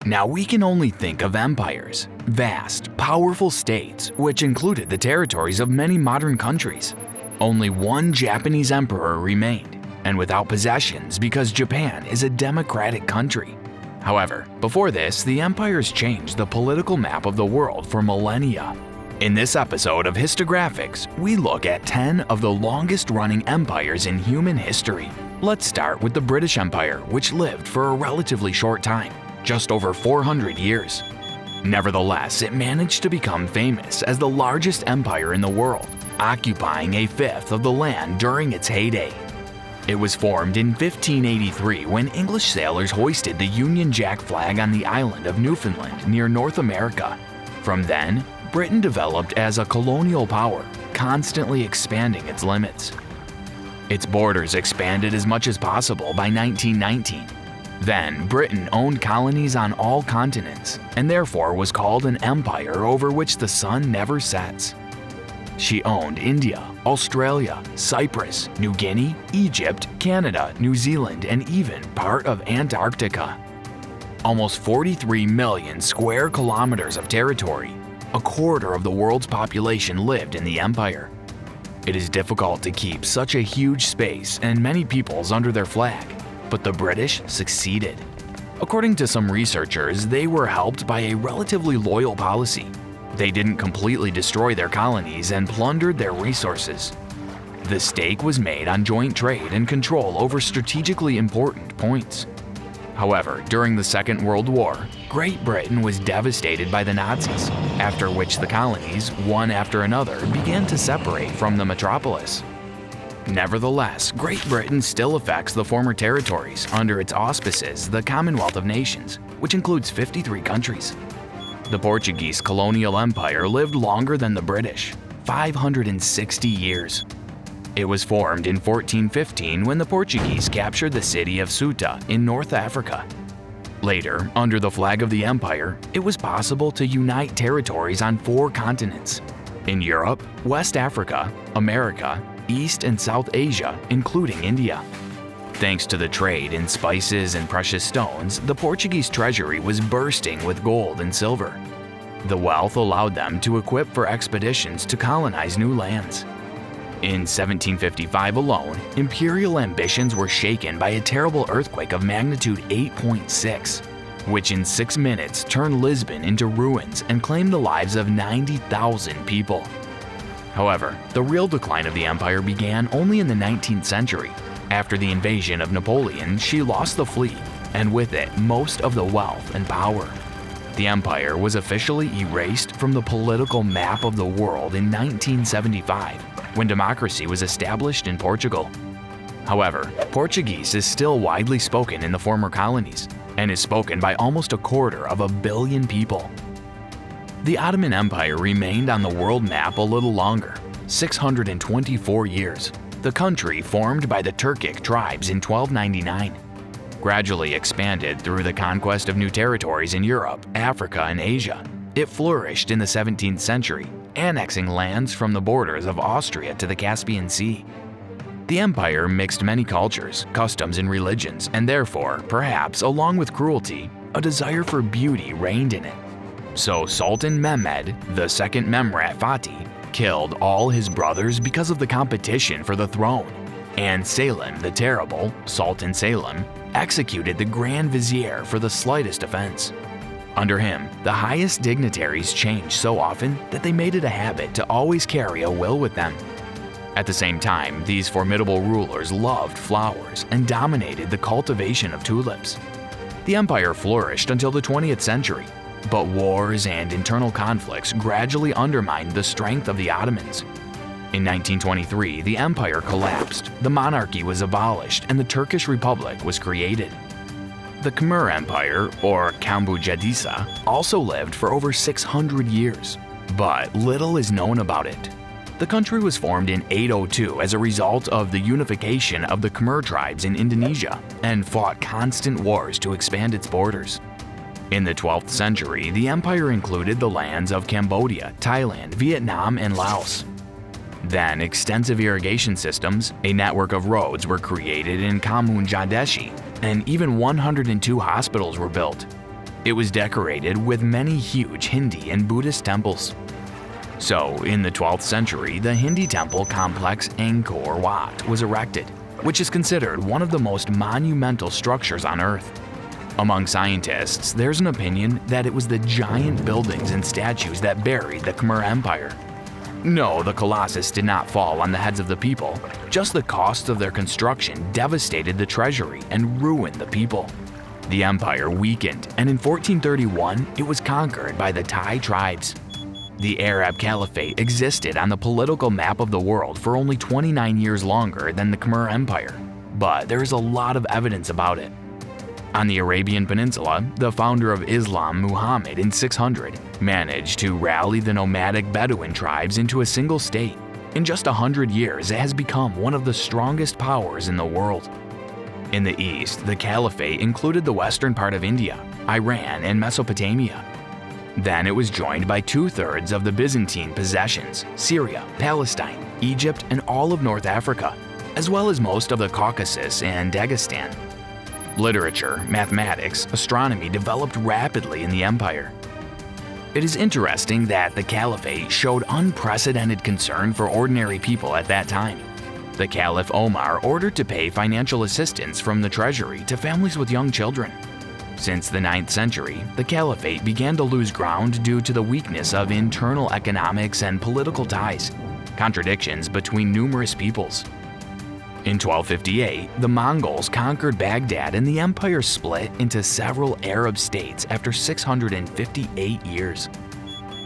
Now we can only think of empires, vast, powerful states which included the territories of many modern countries. Only one Japanese emperor remained, and without possessions because Japan is a democratic country. However, before this, the empires changed the political map of the world for millennia. In this episode of Histographics, we look at 10 of the longest-running empires in human history. Let's start with the British Empire, which lived for a relatively short time, just over 400 years. Nevertheless, it managed to become famous as the largest empire in the world, occupying a fifth of the land during its heyday. It was formed in 1583 when English sailors hoisted the Union Jack flag on the island of Newfoundland near North America. From then, Britain developed as a colonial power, constantly expanding its limits. Its borders expanded as much as possible by 1919. Then, Britain owned colonies on all continents, and therefore was called an empire over which the sun never sets. She owned India, Australia, Cyprus, New Guinea, Egypt, Canada, New Zealand, and even part of Antarctica. Almost 43 million square kilometers of territory, a quarter of the world's population lived in the empire. It is difficult to keep such a huge space and many peoples under their flag, but the British succeeded. According to some researchers, they were helped by a relatively loyal policy. They didn't completely destroy their colonies and plundered their resources. The stake was made on joint trade and control over strategically important points. However, during the Second World War, Great Britain was devastated by the Nazis, after which the colonies, one after another, began to separate from the metropolis. Nevertheless, Great Britain still affects the former territories under its auspices, the Commonwealth of Nations, which includes 53 countries. The Portuguese colonial empire lived longer than the British, 560 years. It was formed in 1415 when the Portuguese captured the city of Ceuta in North Africa. Later, under the flag of the empire, it was possible to unite territories on 4 continents: in Europe, West Africa, America, East and South Asia, including India. Thanks to the trade in spices and precious stones, the Portuguese treasury was bursting with gold and silver. The wealth allowed them to equip for expeditions to colonize new lands. In 1755 alone, imperial ambitions were shaken by a terrible earthquake of magnitude 8.6, which in 6 minutes turned Lisbon into ruins and claimed the lives of 90,000 people. However, the real decline of the empire began only in the 19th century. After the invasion of Napoleon, she lost the fleet, and with it, most of the wealth and power. The empire was officially erased from the political map of the world in 1975, when democracy was established in Portugal. However, Portuguese is still widely spoken in the former colonies, and is spoken by almost 250 million people. The Ottoman Empire remained on the world map a little longer, 624 years. The country formed by the Turkic tribes in 1299. Gradually expanded through the conquest of new territories in Europe, Africa, and Asia, it flourished in the 17th century, annexing lands from the borders of Austria to the Caspian Sea. The empire mixed many cultures, customs, and religions, and therefore, perhaps along with cruelty, a desire for beauty reigned in it. So Sultan Mehmed, the second Memrat Fatih, killed all his brothers because of the competition for the throne, and Selim the Terrible, Sultan Selim, executed the Grand Vizier for the slightest offense. Under him, the highest dignitaries changed so often that they made it a habit to always carry a will with them. At the same time, these formidable rulers loved flowers and dominated the cultivation of tulips. The empire flourished until the 20th century, but wars and internal conflicts gradually undermined the strength of the Ottomans. In 1923, the empire collapsed, the monarchy was abolished, and the Turkish Republic was created. The Khmer Empire, or Kambujadisa, also lived for over 600 years, but little is known about it. The country was formed in 802 as a result of the unification of the Khmer tribes in Indonesia and fought constant wars to expand its borders. In the 12th century, the empire included the lands of Cambodia, Thailand, Vietnam, and Laos. Then, extensive irrigation systems, a network of roads were created in Kamunjadeshi, and even 102 hospitals were built. It was decorated with many huge Hindi and Buddhist temples. So, in the 12th century, the Hindi temple complex Angkor Wat was erected, which is considered one of the most monumental structures on Earth. Among scientists, there's an opinion that it was the giant buildings and statues that buried the Khmer Empire. No, the Colossus did not fall on the heads of the people, just the cost of their construction devastated the treasury and ruined the people. The empire weakened, and in 1431, it was conquered by the Thai tribes. The Arab Caliphate existed on the political map of the world for only 29 years longer than the Khmer Empire, but there is a lot of evidence about it. On the Arabian Peninsula, the founder of Islam, Muhammad, in 600, managed to rally the nomadic Bedouin tribes into a single state. In just 100 years, it has become one of the strongest powers in the world. In the east, the Caliphate included the western part of India, Iran, and Mesopotamia. Then it was joined by 2/3 of the Byzantine possessions, Syria, Palestine, Egypt, and all of North Africa, as well as most of the Caucasus and Dagestan. Literature, mathematics, astronomy developed rapidly in the empire. It is interesting that the Caliphate showed unprecedented concern for ordinary people at that time. The Caliph Omar ordered to pay financial assistance from the treasury to families with young children. Since the 9th century, the Caliphate began to lose ground due to the weakness of internal economics and political ties, contradictions between numerous peoples. In 1258, the Mongols conquered Baghdad and the empire split into several Arab states after 658 years.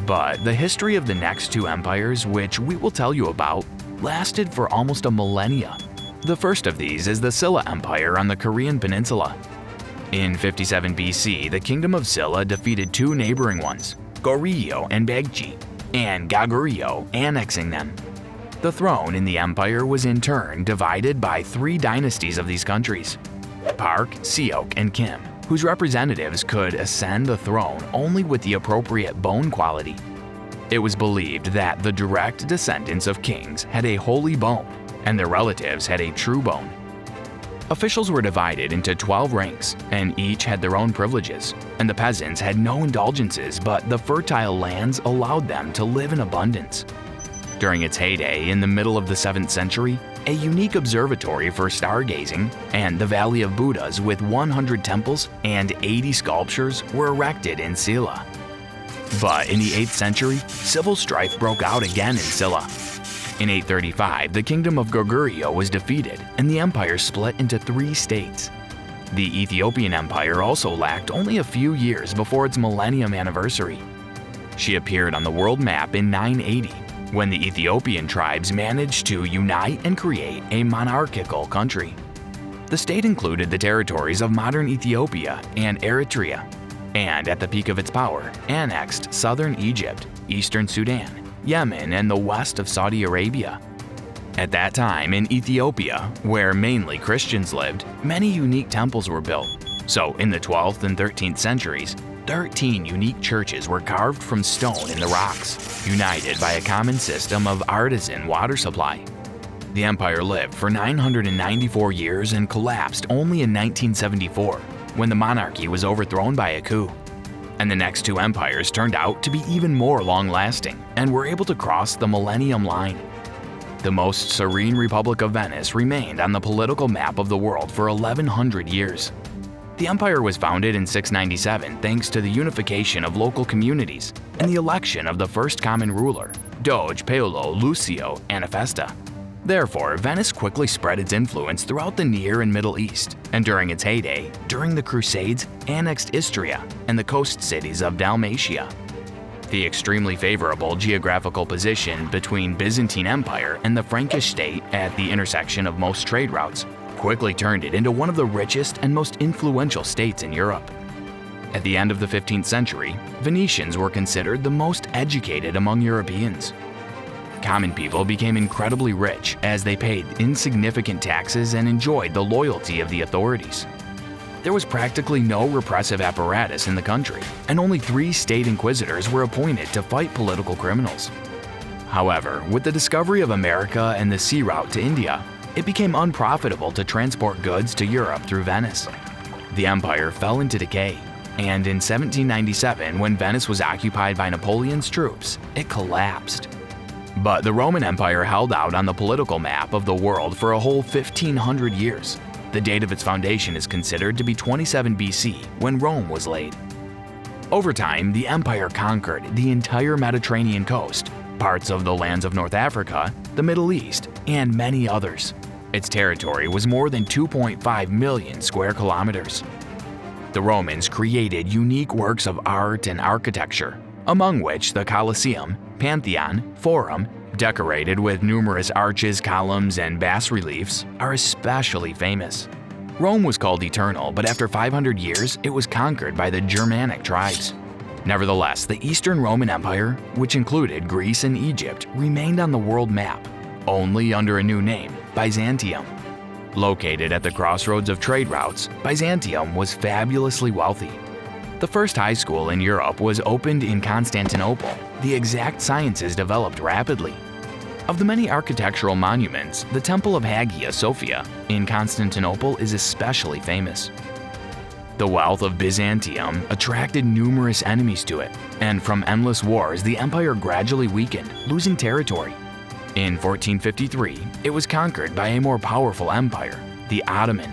But the history of the next two empires, which we will tell you about, lasted for almost a millennia. The first of these is the Silla Empire on the Korean peninsula. In 57 BC, the kingdom of Silla defeated two neighboring ones, Goryeo and Bagchi, and Goguryeo, annexing them. The throne in the empire was in turn divided by three dynasties of these countries, Park, Seok, and Kim, whose representatives could ascend the throne only with the appropriate bone quality. It was believed that the direct descendants of kings had a holy bone, and their relatives had a true bone. Officials were divided into 12 ranks, and each had their own privileges, and the peasants had no indulgences, but the fertile lands allowed them to live in abundance. During its heyday in the middle of the 7th century, a unique observatory for stargazing and the Valley of Buddhas with 100 temples and 80 sculptures were erected in Silla. But in the 8th century, civil strife broke out again in Silla. In 835, the kingdom of Goguryeo was defeated and the empire split into 3 states. The Ethiopian Empire also lacked only a few years before its millennium anniversary. She appeared on the world map in 980, when the Ethiopian tribes managed to unite and create a monarchical country. The state included the territories of modern Ethiopia and Eritrea, and at the peak of its power, annexed southern Egypt, eastern Sudan, Yemen, and the west of Saudi Arabia. At that time in Ethiopia, where mainly Christians lived, many unique temples were built. So in the 12th and 13th centuries, 13 unique churches were carved from stone in the rocks, united by a common system of artisan water supply. The empire lived for 994 years and collapsed only in 1974, when the monarchy was overthrown by a coup. And the next two empires turned out to be even more long-lasting and were able to cross the Millennium Line. The most serene Republic of Venice remained on the political map of the world for 1100 years. The empire was founded in 697 thanks to the unification of local communities and the election of the first common ruler, Doge Paolo Lucio Anafesta. Therefore, Venice quickly spread its influence throughout the Near and Middle East, and during its heyday, during the Crusades, annexed Istria and the coast cities of Dalmatia. The extremely favorable geographical position between Byzantine Empire and the Frankish state at the intersection of most trade routes quickly turned it into one of the richest and most influential states in Europe. At the end of the 15th century, Venetians were considered the most educated among Europeans. Common people became incredibly rich as they paid insignificant taxes and enjoyed the loyalty of the authorities. There was practically no repressive apparatus in the country, and only 3 state inquisitors were appointed to fight political criminals. However, with the discovery of America and the sea route to India, it became unprofitable to transport goods to Europe through Venice. The empire fell into decay, and in 1797, when Venice was occupied by Napoleon's troops, it collapsed. But the Roman Empire held out on the political map of the world for a whole 1,500 years. The date of its foundation is considered to be 27 BC, when Rome was laid. Over time, the empire conquered the entire Mediterranean coast, parts of the lands of North Africa, the Middle East, and many others. Its territory was more than 2.5 million square kilometers. The Romans created unique works of art and architecture, among which the Colosseum, Pantheon, Forum, decorated with numerous arches, columns, and bas-reliefs, are especially famous. Rome was called eternal, but after 500 years, it was conquered by the Germanic tribes. Nevertheless, the Eastern Roman Empire, which included Greece and Egypt, remained on the world map, only under a new name, Byzantium. Located at the crossroads of trade routes, Byzantium was fabulously wealthy. The first high school in Europe was opened in Constantinople. The exact sciences developed rapidly. Of the many architectural monuments, the Temple of Hagia Sophia in Constantinople is especially famous. The wealth of Byzantium attracted numerous enemies to it, and from endless wars, the empire gradually weakened, losing territory. In 1453, it was conquered by a more powerful empire, the Ottoman.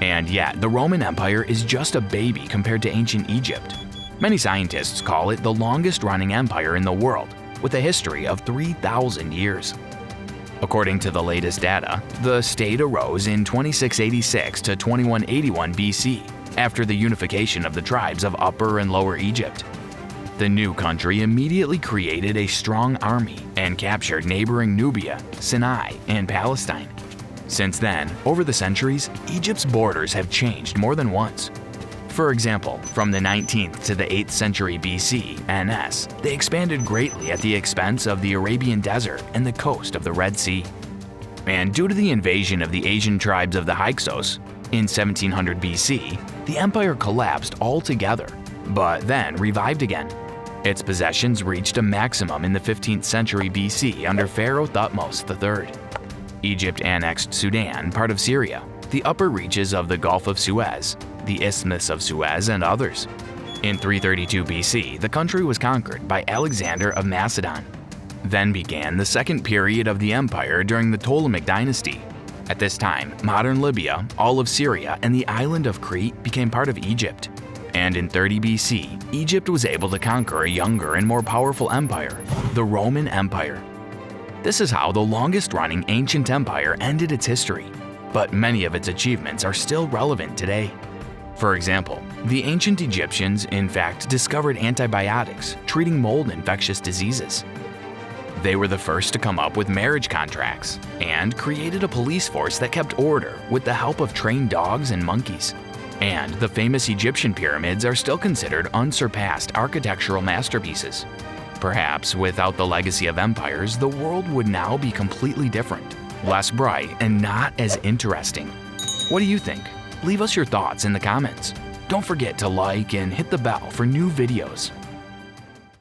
And yet, the Roman Empire is just a baby compared to ancient Egypt. Many scientists call it the longest-running empire in the world, with a history of 3,000 years. According to the latest data, the state arose in 2686 to 2181 BC, after the unification of the tribes of Upper and Lower Egypt. The new country immediately created a strong army and captured neighboring Nubia, Sinai, and Palestine. Since then, over the centuries, Egypt's borders have changed more than once. For example, from the 19th to the 8th century BC NS, they expanded greatly at the expense of the Arabian Desert and the coast of the Red Sea. And due to the invasion of the Asian tribes of the Hyksos, in 1700 BC, the empire collapsed altogether, but then revived again. Its possessions reached a maximum in the 15th century BC under Pharaoh Thutmose III. Egypt annexed Sudan, part of Syria, the upper reaches of the Gulf of Suez, the Isthmus of Suez, and others. In 332 BC, the country was conquered by Alexander of Macedon. Then began the second period of the empire during the Ptolemaic dynasty. At this time, modern Libya, all of Syria, and the island of Crete became part of Egypt. And in 30 BC, Egypt was able to conquer a younger and more powerful empire, the Roman Empire. This is how the longest-running ancient empire ended its history, but many of its achievements are still relevant today. For example, the ancient Egyptians in fact discovered antibiotics treating mold infectious diseases. They were the first to come up with marriage contracts and created a police force that kept order with the help of trained dogs and monkeys. And the famous Egyptian pyramids are still considered unsurpassed architectural masterpieces. Perhaps without the legacy of empires, the world would now be completely different, less bright, and not as interesting. What do you think? Leave us your thoughts in the comments. Don't forget to like and hit the bell for new videos.